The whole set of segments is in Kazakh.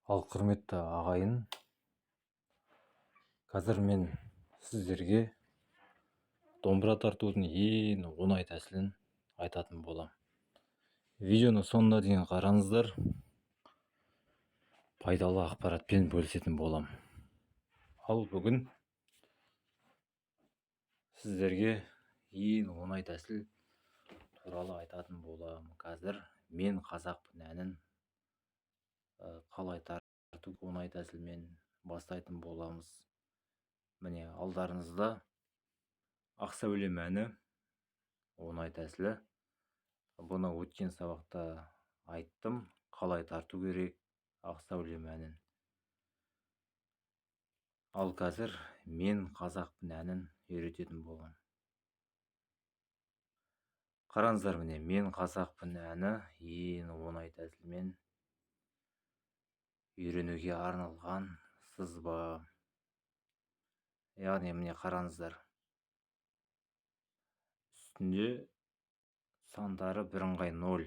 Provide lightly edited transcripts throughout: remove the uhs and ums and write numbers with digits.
Ал құрметті ағайын, қазір мен сіздерге домбыра тартудың ең оңай тәсілін айтатын болам. Видеоны соңына дейін қараңыздар, пайдалы ақпаратпен бөлісетін болам. Ал бүгін сіздерге ең оңай тәсіл туралы айтатын болам. Қазір мен қазақпын әнін қалай тарту оңай тәсілмен бастайтын боламыз. Міне алдарыңызда Ақсәулем әні оңай тәсілі. Бұны өткен сабақта айттым, қалай тарту керек Ақсәулем әнін. Ал қазір мен қазақпын әнін үйрететін болам. Қараңыздар, міне мен қазақпын әні ең оңай тәсілмен үйренуге арналған сызба. Яғни міне қараңыздар, үстінде сандары бірыңғай 0.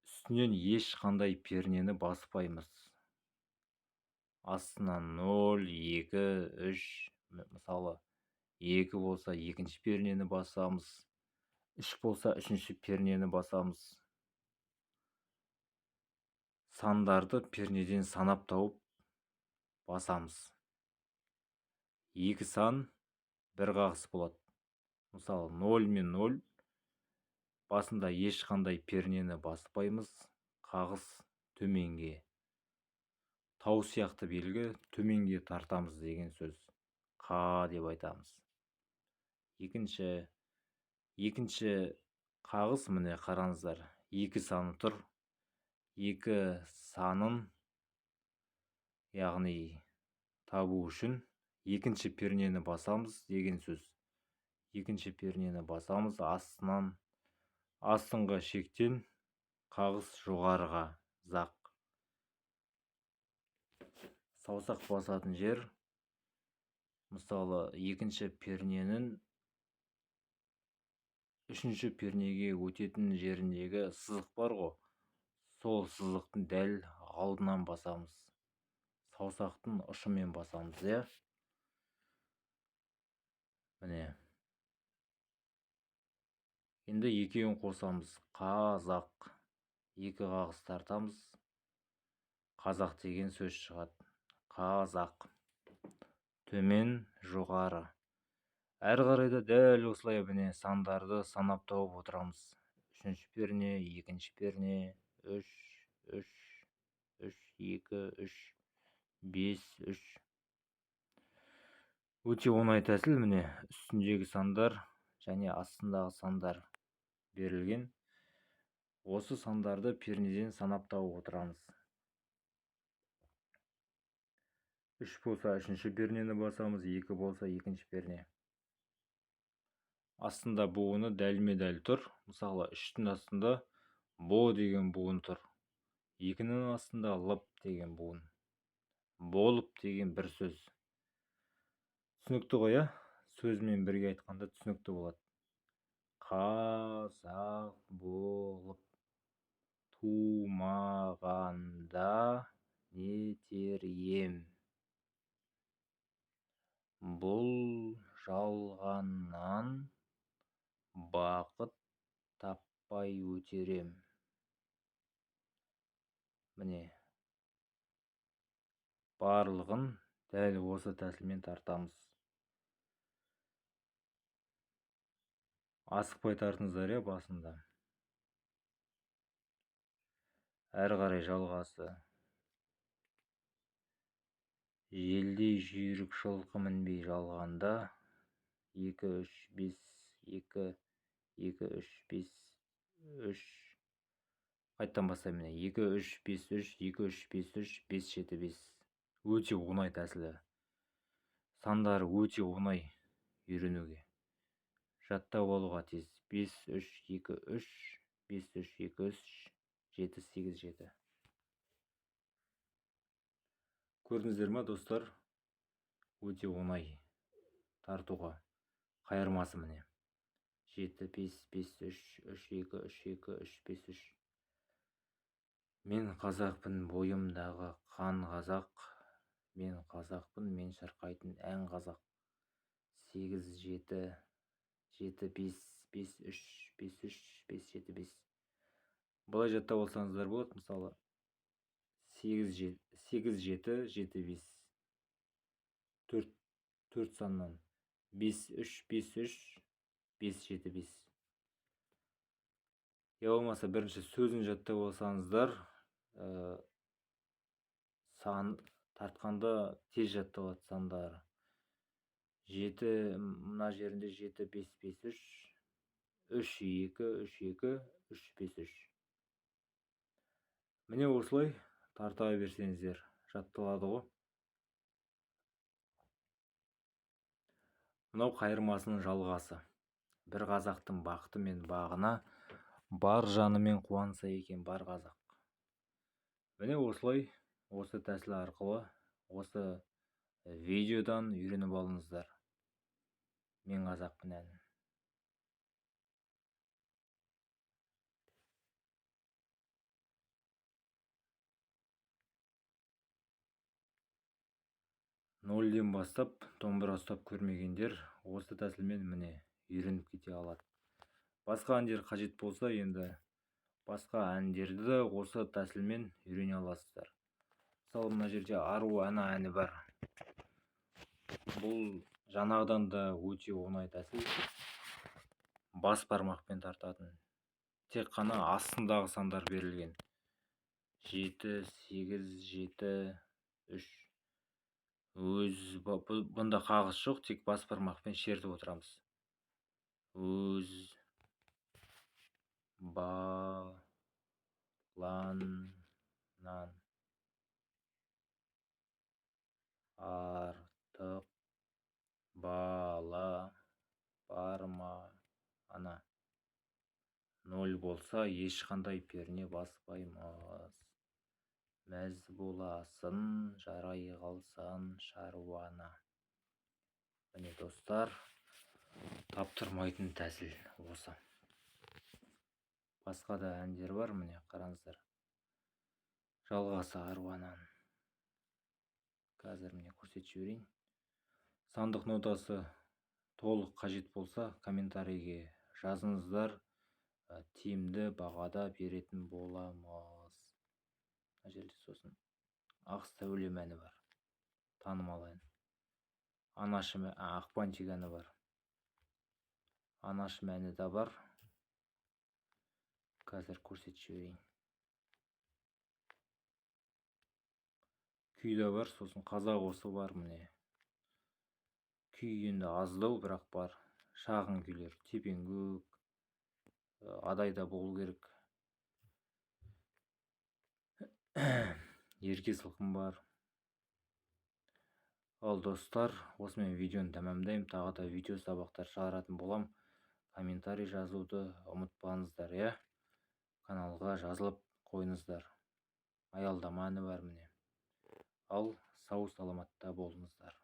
Үстінен ешқандай пернені баспаймыз. Астынан 0, 2, 3, мысалы 2 болса екінші пернені басамыз, 3 болса үшінші пернені басамыз. Сандарды пернеден санап тауып басамыз. 2 сан бір қағыс болады. Мысалы 0 мен 0 басында ешқандай пернені баспаймыз, қағыс төменге. Тау сияқты белгі төменге тартамыз деген сөз. Қа деп айтамыз. Екінші қағыс, міне қараңыздар, 2 саны тұр. 2 санын, яғни табу үшін екінші пернені басамыз деген сөз. Екінші пернені басамыз, астыңғы шектен қағыс жоғарыға зақ. Саусақ басатын жер, мысалы екінші перненің үшінші пернеге өтетін жеріндегі сызық бар ғой, сол сызықтың дәл алдынан басамыз. Саусақтың ұшымен басамыз, иә? Міне. Енді екеуін қосамыз. Қазақ. 2 қағыс тартамыз. Қазақ деген сөз шығады. Қазақ. Төмен, жоғары. Әрі қарайда дәл осылай міне сандарды санап тауып отырамыз. Үшінші перне, екінші перне, 3, 3, 3, 2, 3, 5, 3. Өте оңай тәсіл, міне үстіндегі сандар және астындағы сандар берілген. Осы сандарды пернеден санап тауып отырамыз. 3 болса үшінші пернені басамыз, 2 болса екінші перне. Астында буыны дәлме-дәл тұр. Мысалы 3-тің астында бо деген буын тұр. 2-нің астында лып деген буын. Болып деген бір сөз. Түсінікті ғой, ә? Сөзмен бірге айтқанда түсінікті болады. Қазақ болып тумағанда нетер ем? Бұл жалғаннан бақыт таппай өтерем. Міне, барлығын дәл осы тәсілмен тартамыз. Асықпай тартыңыздар, басында. Әрі қарай жалғасы. Желдей жүйрік жылқы мінбей жалғанда 2, 3, 5, 2, 2, 3, 5, 3. Қайттан бастаймын. 2, 3, 5, 3, 2, 3, 5, 3, 5, 7, 5. Өте оңай тәсілі. Сандары өте оңай үйренуге. Жаттап алуға тез. 5, 3, 2, 3, 5, 3, 2, 3, 7, 8, 7. Көрдіңіздер ма, достар? Өте оңай тартуға. Қайырмасы міне. 7, 5, 5, 3, 3, 2, 3, 2, 3, 5, 3. Мен қазақпын, бойымдағы қан қазақ. Мен қазақпын, мен шырқайтын ән қазақ. 8, 7, 7, 5, 5, 3, 5, 3, 5, 7, 5. Бұлай жаттап алсаңыздар болады. Мысалы 8, 7, 7, 5. 4 саннан 5, 3, 5, 3, 5, 7, 5. Я болмаса бірінші сөзін жаттап алсаңыздар, сан тартқанда тез жатталады сандары. 7, мына жерінде 7, 5, 5, 3, 3, 2, 3, 2, 3, 5, 3. Міне осылай тарта берсеңіздер жатталады ғой. Мынау қайырмасының жалғасы. Бір қазақтың бақыты мен бағына бар жанымен қуанса екен бар қазақ. Міне осылай, осы тәсіл арқылы, осы видеодан үйреніп алыңыздар. Мен қазақпын әнін. Нөлден бастап домбыра ұстап көрмегендер осы тәсілмен міне үйреніп кете алады. Басқа әндер қажет болса, енді басқа әндерді де осы тәсілмен үйрене аласыздар. Мысалы, мына жерде ару ана әні бар. Бұл жаңағыдан да өте оңай тәсіл. Бас бармақпен тартатын. Тек қана астындағы сандар берілген. 7, 8, 7, 3. Бұнда қағыс жоқ, тек бас бармақпен шертіп отырамыз. Өз баланнан артық бала бар ма ана. 0 болса ешқандай перне баспаймыз. Мәз боласын, жарай қалсан шаруана. Міне достар, таптырмайтын тәсіл осы. Басқа да әндер бар, міне қараңыздар. Жалғасы аруанан. Қазір міне көрсетіп жіберейін. Сандық нотасы толық қажет болса, комментарийге жазыңыздар. Тиімді бағада беретін боламыз. Мына жерде сосын Ақ сәулем әні бар. Танымал ән. Анашым, Ақпантик әні бар. Анашым әні де бар. Қазір көрсетіп жіберейін. Күй де бар, сосын қазақ осы бар міне. Күй енді аздау, бірақ бар. Шағын күйлер, тепеңкөк, адайда болу керек. Ерке сылқым бар. Ал достар, осымен видеоны тәмамдаймын. Тағы да видео сабақтар шығаратын болам. Комментарий жазуды ұмытпаңыздар, я? Каналға жазылып қойыңыздар. Аялдама әні бар міне. Ал сау саламатта болыңыздар.